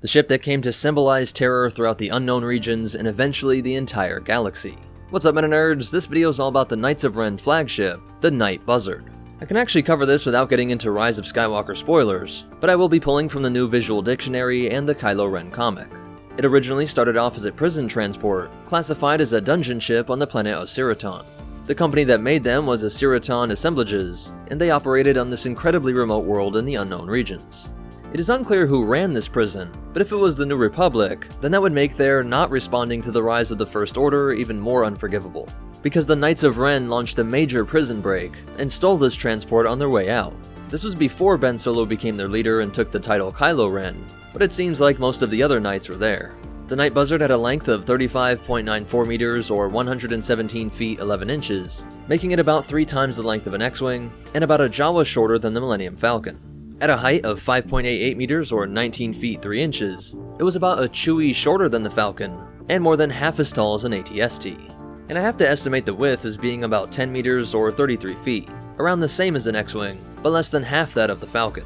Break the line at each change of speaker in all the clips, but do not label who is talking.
the ship that came to symbolize terror throughout the unknown regions and eventually the entire galaxy. What's up, Meta Nerds? This video is all about the Knights of Ren flagship, the Night Buzzard. I can actually cover this without getting into Rise of Skywalker spoilers, but I will be pulling from the new visual dictionary and the Kylo Ren comic. It originally started off as a prison transport, classified as a dungeon ship on the planet Oceraton. The company that made them was Oceraton Assemblages, and they operated on this incredibly remote world in the unknown regions. It is unclear who ran this prison, but if it was the New Republic, then that would make their not responding to the rise of the First Order even more unforgivable, because the Knights of Ren launched a major prison break and stole this transport on their way out. This was before Ben Solo became their leader and took the title Kylo Ren, but it seems like most of the other knights were there. The Night Buzzard had a length of 35.94 meters or 117 feet 11 inches, making it about 3 times the length of an X-Wing, and about a Jawa shorter than the Millennium Falcon. At a height of 5.88 meters or 19 feet 3 inches, it was about a Chewie shorter than the Falcon, and more than half as tall as an AT-ST. And I have to estimate the width as being about 10 meters or 33 feet, around the same as an X-Wing, but less than half that of the Falcon.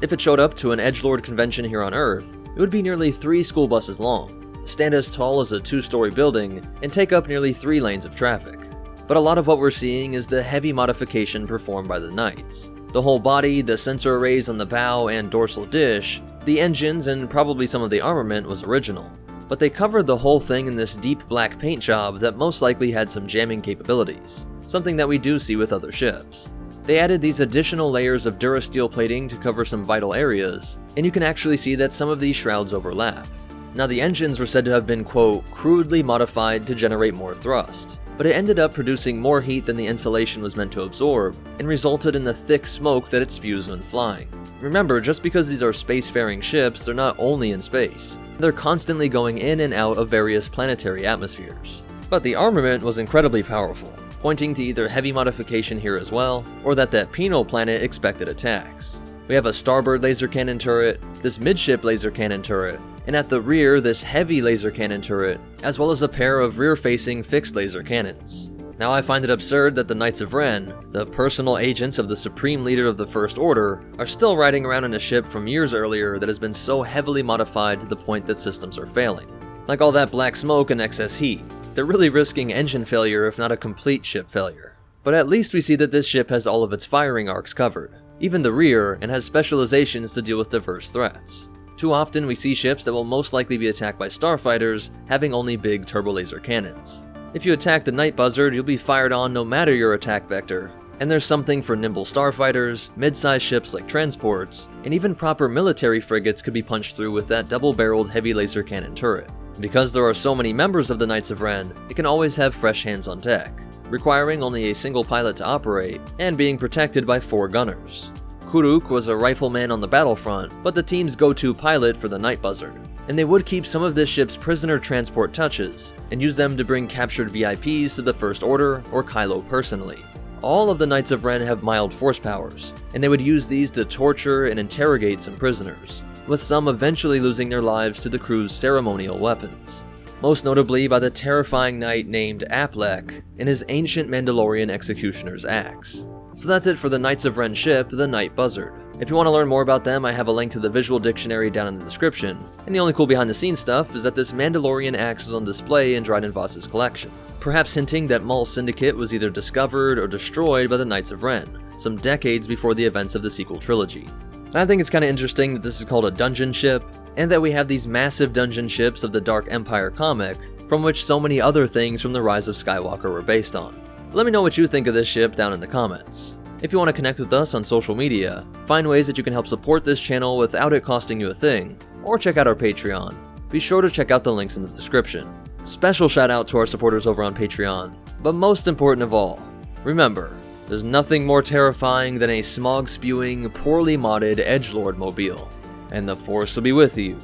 If it showed up to an edgelord convention here on Earth, it would be nearly 3 school buses long, stand as tall as a 2-story building, and take up nearly 3 lanes of traffic. But a lot of what we're seeing is the heavy modification performed by the Knights. The whole body, the sensor arrays on the bow and dorsal dish, the engines, and probably some of the armament was original. But they covered the whole thing in this deep black paint job that most likely had some jamming capabilities, something that we do see with other ships. They added these additional layers of Durasteel plating to cover some vital areas, and you can actually see that some of these shrouds overlap. Now, the engines were said to have been, quote, crudely modified to generate more thrust, but it ended up producing more heat than the insulation was meant to absorb, and resulted in the thick smoke that it spews when flying. Remember, just because these are spacefaring ships, they're not only in space. They're constantly going in and out of various planetary atmospheres. But the armament was incredibly powerful, pointing to either heavy modification here as well, or that penal planet expected attacks. We have a starboard laser cannon turret, this midship laser cannon turret, and at the rear this heavy laser cannon turret, as well as a pair of rear-facing fixed laser cannons. Now, I find it absurd that the Knights of Ren, the personal agents of the supreme leader of the First Order, are still riding around in a ship from years earlier that has been so heavily modified to the point that systems are failing. Like all that black smoke and excess heat, they're really risking engine failure if not a complete ship failure. But at least we see that this ship has all of its firing arcs covered, even the rear, and has specializations to deal with diverse threats. Too often we see ships that will most likely be attacked by starfighters having only big turbo laser cannons. If you attack the Night Buzzard, you'll be fired on no matter your attack vector, and there's something for nimble starfighters, mid-sized ships like transports, and even proper military frigates could be punched through with that double-barreled heavy laser cannon turret. Because there are so many members of the Knights of Ren, it can always have fresh hands on deck, requiring only a single pilot to operate, and being protected by 4 gunners. Kuruk was a rifleman on the battlefront, but the team's go-to pilot for the Night Buzzard, and they would keep some of this ship's prisoner transport touches, and use them to bring captured VIPs to the First Order or Kylo personally. All of the Knights of Ren have mild force powers, and they would use these to torture and interrogate some prisoners, with some eventually losing their lives to the crew's ceremonial weapons. Most notably by the terrifying knight named Aplek and his ancient Mandalorian executioner's axe. So that's it for the Knights of Ren ship, the Night Buzzard. If you want to learn more about them, I have a link to the visual dictionary down in the description, and the only cool behind the scenes stuff is that this Mandalorian axe was on display in Dryden Voss's collection, perhaps hinting that Maul's Syndicate was either discovered or destroyed by the Knights of Ren, some decades before the events of the sequel trilogy. And I think it's kind of interesting that this is called a dungeon ship, and that we have these massive dungeon ships of the Dark Empire comic, from which so many other things from the Rise of Skywalker were based on. Let me know what you think of this ship down in the comments. If you want to connect with us on social media, find ways that you can help support this channel without it costing you a thing, or check out our Patreon, be sure to check out the links in the description. Special shout out to our supporters over on Patreon, but most important of all, remember, there's nothing more terrifying than a smog-spewing, poorly modded edgelord mobile, and the Force will be with you,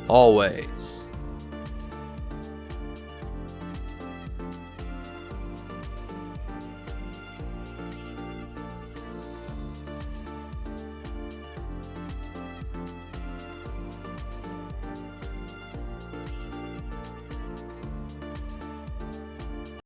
always.